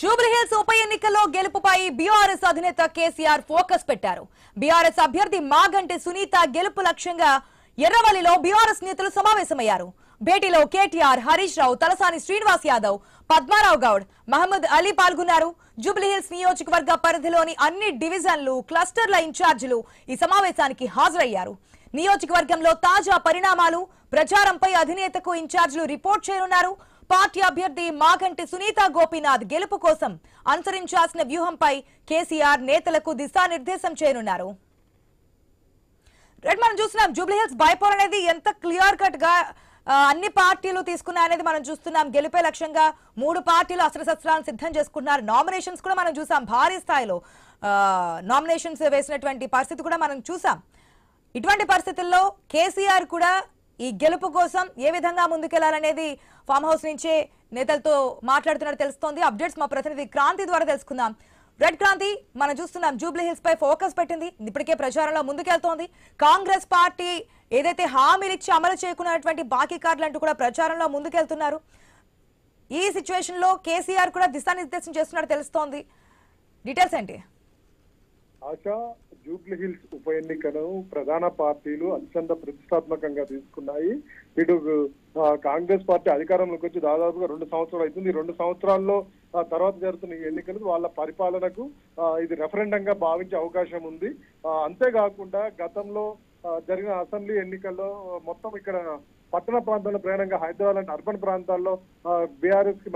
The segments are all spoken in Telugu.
జూబ్లీహిల్స్ ఉప ఎన్నికల్లో గెలుపుపై బీఆర్ఎస్ అధినేత కేసీఆర్ ఫోకస్ పెట్టారు. బీఆర్ఎస్ అభ్యర్థి మాగంటి సునీత గెలుపు లక్ష్యంగా ఎర్రవల్లిలో బీఆర్ఎస్ నేతలు సమావేశమయ్యారు. భేటీలో కేటీఆర్, హరీష్ రావు, తలసాని శ్రీనివాస్ యాదవ్, పద్మారావు గౌడ్, మహమ్మద్ అలీ పాల్గొన్నారు. జూబ్లీహిల్స్ నియోజకవర్గ పరిధిలోని అన్ని డివిజన్లు, క్లస్టర్ల ఇన్ఛార్జీలు ఈ సమావేశానికి హాజరయ్యారు. నియోజకవర్గంలో తాజా పరిణామాలు, ప్రచారంపై అధినేతకు ఇన్ఛార్జీలు రిపోర్ట్ చేయనున్నారు. పార్టీ అభ్యర్థి మాగంటి సునీత గోపీనాథ్ గెలుపు కోసం అనుసరించాల్సిన వ్యూహంపై కేసీఆర్ నేతలకు దిశానిర్దేశం చేయనున్నారు. మనం చూస్తున్నాం జూబ్లీహిల్స్ బైపోల్ అనేది ఎంత క్లియర్ కట్ గా అన్ని పార్టీలు తీసుకున్నాయనేది మనం చూస్తున్నాం. గెలిపే లక్ష్యంగా 3 పార్టీలు అస్త్రశస్త్రాలను సిద్ధం చేసుకుంటున్నారు. నామినేషన్స్ కూడా మనం చూసాం. భారీ స్థాయిలో నామినేషన్స్ వేసినటువంటి పరిస్థితి కూడా మనం చూసాం. ఇటువంటి పరిస్థితుల్లో కేసీఆర్ కూడా ఈ గెలుపు కోసం ఏ విధంగా ముందుకెళ్లాలనేది ఫామ్ హౌస్ నుంచే నేతలతో మాట్లాడుతున్నట్టు తెలుస్తోంది. అప్డేట్స్ మా ప్రతినిధి క్రాంతి ద్వారా తెలుసుకుందాం. రెడ్ క్రాంతి, మనం చూస్తున్నాం జూబ్లీహిల్స్ పై ఫోకస్ పెట్టింది. ఇప్పటికే ప్రచారంలో ముందుకెళ్తోంది. కాంగ్రెస్ పార్టీ ఏదైతే హామీలు ఇచ్చి అమలు చేయకున్నటువంటి బాకీ కార్డులు అంటూ కూడా ప్రచారంలో ముందుకెళ్తున్నారు. ఈ సిచ్యువేషన్ లో కేసీఆర్ కూడా దిశానిర్దేశం చేస్తున్నట్టు తెలుస్తోంది. డీటెయిల్స్ ఏంటి? ఆశా, జూబ్లీహిల్స్ ఉప ఎన్నికను ప్రధాన పార్టీలు అత్యంత ప్రతిష్టాత్మకంగా తీసుకున్నాయి. ఇటు కాంగ్రెస్ పార్టీ అధికారంలోకి వచ్చి దాదాపుగా 2 సంవత్సరాలు అవుతుంది. 2 సంవత్సరాల్లో తర్వాత జరుగుతున్న ఈ ఎన్నికలు వాళ్ళ పరిపాలనకు ఇది రెఫరెండంగా భావించే అవకాశం ఉంది. అంతేకాకుండా గతంలో జరిగిన అసెంబ్లీ ఎన్నికల్లో మొత్తం ఇక్కడ పట్టణ ప్రాంతాల్లో ప్రయాణంగా హైదరాబాద్ లాంటి అర్బన్ ప్రాంతాల్లో బీఆర్ఎస్ కి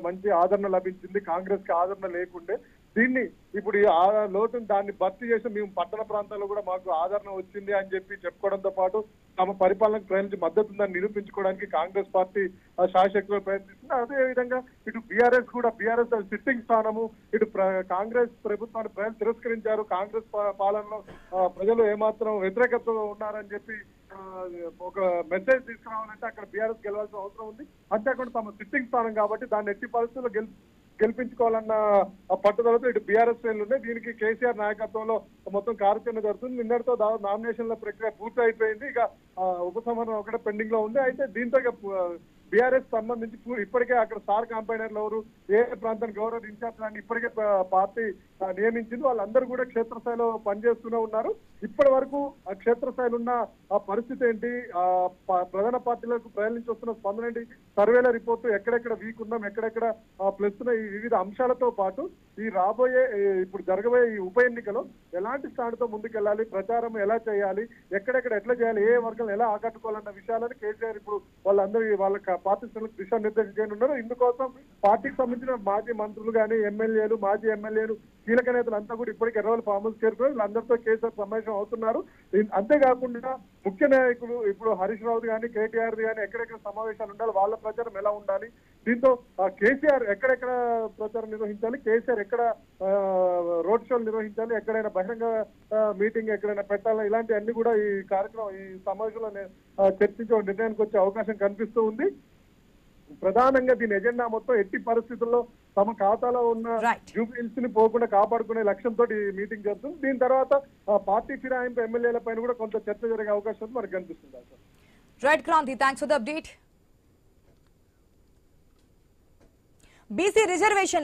మంచి ఆదరణ లభించింది. కాంగ్రెస్ కి ఆదరణ లేకుండే దీన్ని ఇప్పుడు ఆ లోటును దాన్ని భర్తీ చేసి మేము పట్టణ ప్రాంతాల్లో కూడా మాకు ఆదరణ వచ్చింది అని చెప్పి చెప్పుకోవడంతో పాటు తమ పరిపాలనకు ప్రయాణించి మద్దతు ఉందని నిరూపించుకోవడానికి కాంగ్రెస్ పార్టీ శాశక్తులు ప్రయత్నిస్తుంది. అదే విధంగా ఇటు బీఆర్ఎస్ కూడా బీఆర్ఎస్ సిట్టింగ్ స్థానము ఇటు కాంగ్రెస్ ప్రభుత్వాన్ని ప్రజలు తిరస్కరించారు. కాంగ్రెస్ పాలనలో ప్రజలు ఏమాత్రం వ్యతిరేకతతో ఉన్నారని చెప్పి ఒక మెసేజ్ తీసుకురావాలంటే అక్కడ బీఆర్ఎస్ గెలవాల్సిన అవసరం ఉంది. అంతేకాకుండా తమ సిట్టింగ్ స్థానం కాబట్టి దాన్ని ఎట్టి పరిస్థితుల్లో గెలిపించుకోవాలన్న పట్టుదలతో ఇటు బీఆర్ఎస్ శ్రేణులు ఉన్నాయి. దీనికి కేసీఆర్ నాయకత్వంలో మొత్తం కార్యక్రమం జరుగుతుంది. నిన్నటితో నామినేషన్ల ప్రక్రియ పూర్తి అయిపోయింది. ఇక ఉపసంహరణ ఒకటే పెండింగ్ లో ఉంది. అయితే దీంతో బీఆర్ఎస్ సంబంధించి ఇప్పటికే అక్కడ స్టార్ కాంపైనర్లు ఎవరు, ఏ ప్రాంతానికి ఎవరు ఇన్ఛార్జ్ అని ఇప్పటికే పార్టీ నియమించింది. వాళ్ళందరూ కూడా క్షేత్రస్థాయిలో పనిచేస్తూనే ఉన్నారు. ఇప్పటి వరకు ఆ క్షేత్రస్థాయిలో ఉన్న ఆ పరిస్థితి ఏంటి, ప్రధాన పార్టీలకు ప్రజల నుంచి వస్తున్న స్పందన ఏంటి, సర్వేల రిపోర్టు ఎక్కడెక్కడ వీక్ ఉన్నాం, ఎక్కడెక్కడ ప్లస్ ఉన్న ఈ వివిధ అంశాలతో పాటు ఈ రాబోయే ఇప్పుడు జరగబోయే ఈ ఉప ఎన్నికలో ఎలాంటి స్థానంతో ముందుకెళ్ళాలి, ప్రచారం ఎలా చేయాలి, ఎక్కడెక్కడ ఎట్లా చేయాలి, ఏ వర్గాలను ఎలా ఆకట్టుకోవాలన్న విషయాలను కేసీఆర్ ఇప్పుడు వాళ్ళ పార్టీ దిశానిర్దేశం చేయనున్నారు. ఇందుకోసం పార్టీకి సంబంధించిన మాజీ మంత్రులు కానీ, ఎమ్మెల్యేలు, మాజీ ఎమ్మెల్యేలు, కీలక నేతలు అంతా కూడా ఇప్పటికే ఎర్రవల్లి ఫామ్ హౌస్ చేరుకున్నారు. వీళ్ళందరితో కేసీఆర్ సమావేశం అవుతున్నారు. అంతేకాకుండా ముఖ్య నాయకులు ఇప్పుడు హరీష్ రావు కానీ, కేటీఆర్ కానీ ఎక్కడెక్కడ సమావేశాలు ఉండాలి, వాళ్ళ ప్రచారం ఎలా ఉండాలి, దీంతో కేసీఆర్ ఎక్కడెక్కడ ప్రచారం నిర్వహించాలి, కేసీఆర్ ఎక్కడ రోడ్ షోలు నిర్వహించాలి, ఎక్కడైనా బహిరంగ మీటింగ్ ఎక్కడైనా పెట్టాలి, ఇలాంటి అన్ని కూడా ఈ కార్యక్రమం ఈ సమావేశంలో చర్చించే నిర్ణయానికి వచ్చే అవకాశం కనిపిస్తూ ఉంది. ప్రధానంగా దీని ఎజెండా మొత్తం ఎట్టి పరిస్థితుల్లో తమ ఖాతాలో ఉన్న జూబ్లీహిల్స్ ని పోకుండా కాపాడుకునే లక్ష్యంతో ఈ మీటింగ్ జరుగుతుంది. దీని తర్వాత పార్టీ ఫిరాయింపు ఎమ్మెల్యేల పైన కూడా కొంత చర్చ జరిగే అవకాశం మనకు కనిపిస్తుంది. Right Kranti, thanks for the update. BC reservation